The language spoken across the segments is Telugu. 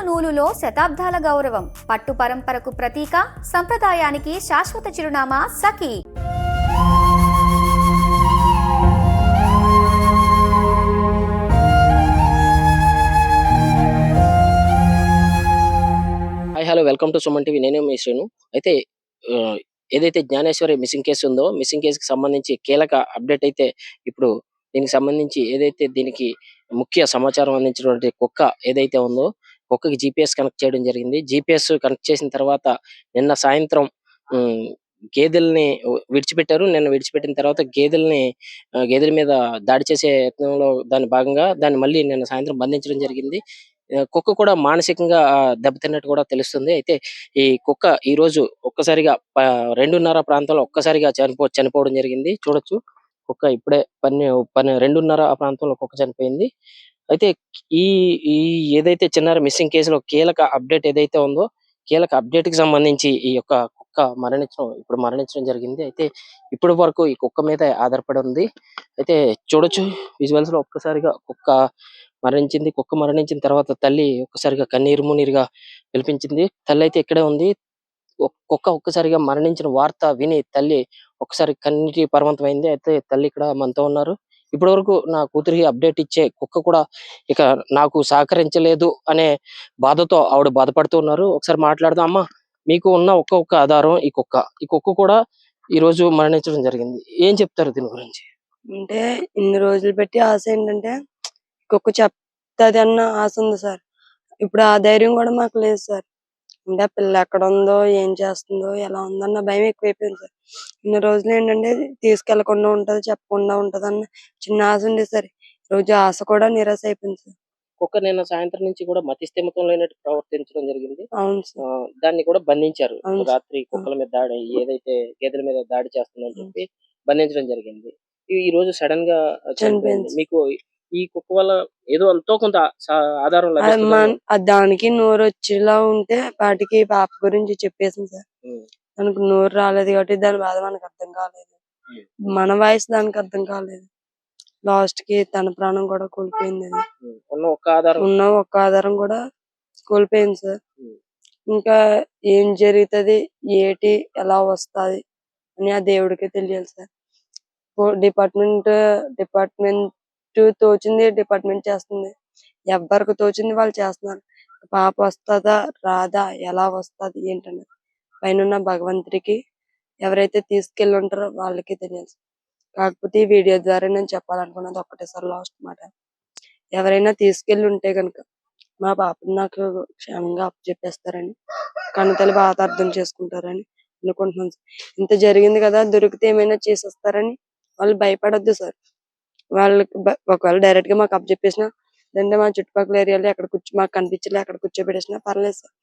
నూలులో శతాబ్దాల గౌరవం, పట్టు పరంపరకు ప్రతీక, సంప్రదాయానికి శాశ్వత చిరునామా సఖీ. Hi hello welcome to Suman TV. నేను మీ శ్రీను. అయితే ఏదైతే జ్ఞానేశ్వరి మిస్సింగ్ కేసు ఉందో, మిస్సింగ్ కేసుకి సంబంధించి కీలక అప్డేట్ అయితే ఇప్పుడు దీనికి సంబంధించి ఏదైతే దీనికి ముఖ్య సమాచారం అందించినటువంటి కుక్క ఏదైతే ఉందో, కుక్కకి జీపీఎస్ కనెక్ట్ చేయడం జరిగింది. జీపీఎస్ కనెక్ట్ చేసిన తర్వాత నిన్న సాయంత్రం గేదెల్ని విడిచిపెట్టారు. నిన్న విడిచిపెట్టిన తర్వాత గేదెల మీద దాడి చేసే యత్నంలో దాని భాగంగా దాన్ని మళ్ళీ నిన్న సాయంత్రం బంధించడం జరిగింది. కుక్క కూడా మానసికంగా దెబ్బతిన్నట్టు కూడా తెలుస్తుంది. అయితే ఈ కుక్క ఈ రోజు ఒక్కసారిగా 2:30 ప్రాంతంలో ఒక్కసారిగా చనిపోవడం జరిగింది. చూడొచ్చు, కుక్క ఇప్పుడే 2:30 ఆ ప్రాంతంలో కుక్క చనిపోయింది. అయితే ఈ ఈ ఏదైతే చిన్నారి మిస్సింగ్ కేసులో కీలక అప్డేట్ ఏదైతే ఉందో, కీలక అప్డేట్ కి సంబంధించి ఈ యొక్క కుక్క మరణించడం జరిగింది. అయితే ఇప్పటి వరకు ఈ కుక్క మీద ఆధారపడి ఉంది. అయితే చూడొచ్చు విజువల్స్ లో ఒక్కసారిగా కుక్క మరణించింది. కుక్క మరణించిన తర్వాత తల్లి ఒక్కసారిగా కన్నీరు మున్నీరుగా విలిపించింది. తల్లి అయితే ఇక్కడే ఉంది. కుక్క ఒక్కసారిగా మరణించిన వార్త విని తల్లి ఒక్కసారి కన్నీటి పరవంతమైంది. అయితే తల్లి ఇక్కడ మనతో ఉన్నారు. ఇప్పటి వరకు నా కూతురికి అప్డేట్ ఇచ్చే కుక్క కూడా ఇక నాకు సహకరించలేదు అనే బాధతో ఆవిడ బాధపడుతూ ఉన్నారు. ఒకసారి మాట్లాడదాం. అమ్మా, మీకు ఉన్న ఒక్క ఆధారం ఈ కుక్క కూడా ఈ రోజు మరణించడం జరిగింది. ఏం చెప్తారు దీని గురించి? అంటే ఇన్ని రోజులు పెట్టి ఆశ ఏంటంటే కుక్క చెప్తాది అన్న ఆశ ఉంది సార్. ఇప్పుడు ఆ ధైర్యం కూడా మాకు లేదు సార్. అంటే ఆ పిల్ల ఎక్కడ ఉందో, ఏం చేస్తుందో, ఎలా ఉందన్న భయం ఎక్కువైపోయింది సార్. ఇన్ని రోజులు ఏంటంటే తీసుకెళ్లకుండా ఉంటది, చెప్పకుండా ఉంటది అన్న చిన్న ఆశ ఉండేది సార్. రోజు ఆశ కూడా నిరాశ అయిపోయింది సార్. కుక్క నిన్న సాయంత్రం నుంచి కూడా మతిస్థిమితం లేనట్టు ప్రవర్తించడం జరిగింది. అవును సార్. దాన్ని కూడా బంధించారు. అవును. రాత్రి కుక్కల మీద దాడి, ఏదైతే గేదెల మీద దాడి చేస్తుందని చెప్పి బంధించడం జరిగింది. ఈ రోజు సడన్ గా చనిపోయింది. మీకు ఈ కుక్క వల్ల ఏదో ఎంతో కొంత ఆధారం లభిస్తుంది. దానికి నోరు వచ్చేలా ఉంటే వాటికి పాప గురించి చెప్పేసింది సార్. దానికి నోరు రాలేదు కాబట్టి దాని బాధ మనకు అర్థం కాలేదు. మన వయసు దానికి అర్థం కాలేదు. లాస్ట్ కి తన ప్రాణం కూడా కోల్పోయింది. ఉన్న ఒక్క ఆధారం కూడా కోల్పోయింది సార్. ఇంకా ఏం జరుగుతుంది, ఏటి ఎలా వస్తుంది అని ఆ దేవుడికి తెలియాలి సార్. డిపార్ట్మెంట్ తోచింది డిపార్ట్మెంట్ చేస్తుంది. ఎవరికి తోచింది వాళ్ళు చేస్తున్నారు. పాప వస్తుందా రాదా, ఎలా వస్తుంది ఏంటన్నది పైన భగవంతుడికి, ఎవరైతే తీసుకెళ్ళి ఉంటారో వాళ్ళకి తెలియాలి. కాకపోతే ఈ వీడియో ద్వారా నేను చెప్పాలనుకున్నది ఒక్కటే సార్, లాస్ట్ మాట. ఎవరైనా తీసుకెళ్ళి ఉంటే కనుక మా పాపని నాకు క్షేమంగా అప్పచెప్పేస్తారని, కన్నతల్లి బాధ అర్థం చేసుకుంటారని అనుకుంటున్నాను సార్. ఇంత జరిగింది కదా, దొరికితే ఏమైనా చేసేస్తారని వాళ్ళు భయపడొద్దు సార్. వాళ్ళకి ఒకవేళ డైరెక్ట్ గా మాకు అప్పచెప్పేసినా, లేదంటే మా చుట్టుపక్కల ఏరియాలో ఎక్కడ మాకు కనిపించలే అక్కడ కూర్చోబెట్టేసినా పర్లేదు సార్.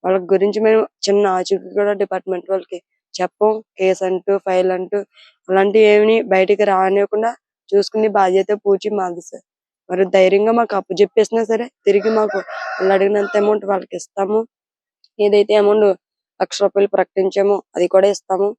వాళ్ళ గురించి మేము చిన్న ఆచూకీ కూడా డిపార్ట్మెంట్ వాళ్ళకి చెప్పం. కేసు అంటూ, ఫైల్ అంటూ అలాంటివి ఏమి బయటికి రానివ్వకుండా చూసుకునే బాధ్యత పూచి మాది సార్. మరి ధైర్యంగా మాకు అప్పు చెప్పేసినా సరే తిరిగి మాకు వాళ్ళు అడిగినంత అమౌంట్ వాళ్ళకి ఇస్తాము. ఏదైతే అమౌంట్ ₹1,00,000 ప్రకటించామో అది కూడా ఇస్తాము.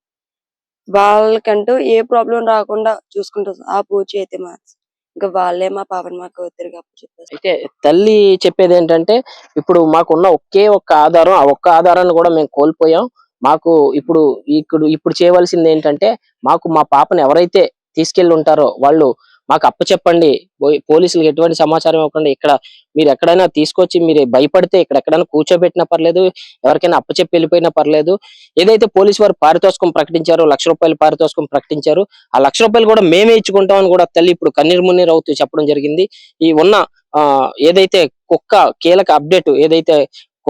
వాళ్ళకంటూ ఏ ప్రాబ్లం రాకుండా చూసుకుంటాం. ఆ పూచి అయితే మాది. ఇంకా వాళ్ళే మా పాపని మాకు తిరిగి అప్పు చెప్పేస్తారు. అయితే తల్లి చెప్పేది ఏంటంటే, ఇప్పుడు మాకున్న ఒకే ఒక్క ఆధారం, ఆ ఒక్క ఆధారాన్ని కూడా మేము కోల్పోయాం. మాకు ఇప్పుడు చేయవలసింది ఏంటంటే, మాకు మా పాపను ఎవరైతే తీసుకెళ్లి ఉంటారో వాళ్ళు మాకు అప్పచెప్పండి. పోలీసులకు ఎటువంటి సమాచారం ఇవ్వకుండా ఇక్కడ మీరు ఎక్కడైనా తీసుకొచ్చి మీరు భయపడితే ఇక్కడ ఎక్కడైనా కూర్చోబెట్టినా పర్లేదు, ఎవరికైనా అప్పచెప్పి వెళ్ళిపోయినా పర్లేదు. ఏదైతే పోలీసు వారు పారితోషికం ప్రకటించారో, ₹1,00,000 పారితోషికం ప్రకటించారు, ఆ ₹1,00,000 కూడా మేమే ఇచ్చుకుంటామని కూడా తల్లి ఇప్పుడు కన్నీరు మున్నీరు అవుతూ చెప్పడం జరిగింది. ఈ ఉన్న ఏదైతే కుక్క కీలక అప్డేట్ ఏదైతే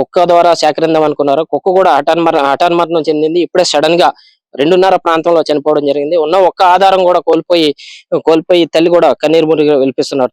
కుక్క ద్వారా సేకరిందాం అనుకున్నారో, కుక్క కూడా హఠాన్మరణం చెందింది. ఇప్పుడే సడన్ గా 2:30 ప్రాంతంలో చనిపోవడం జరిగింది. ఉన్న ఒక్క ఆధారం కూడా కోల్పోయి తల్లి కూడా కన్నీరు మున్నీరుగా విలిపిస్తున్నారు.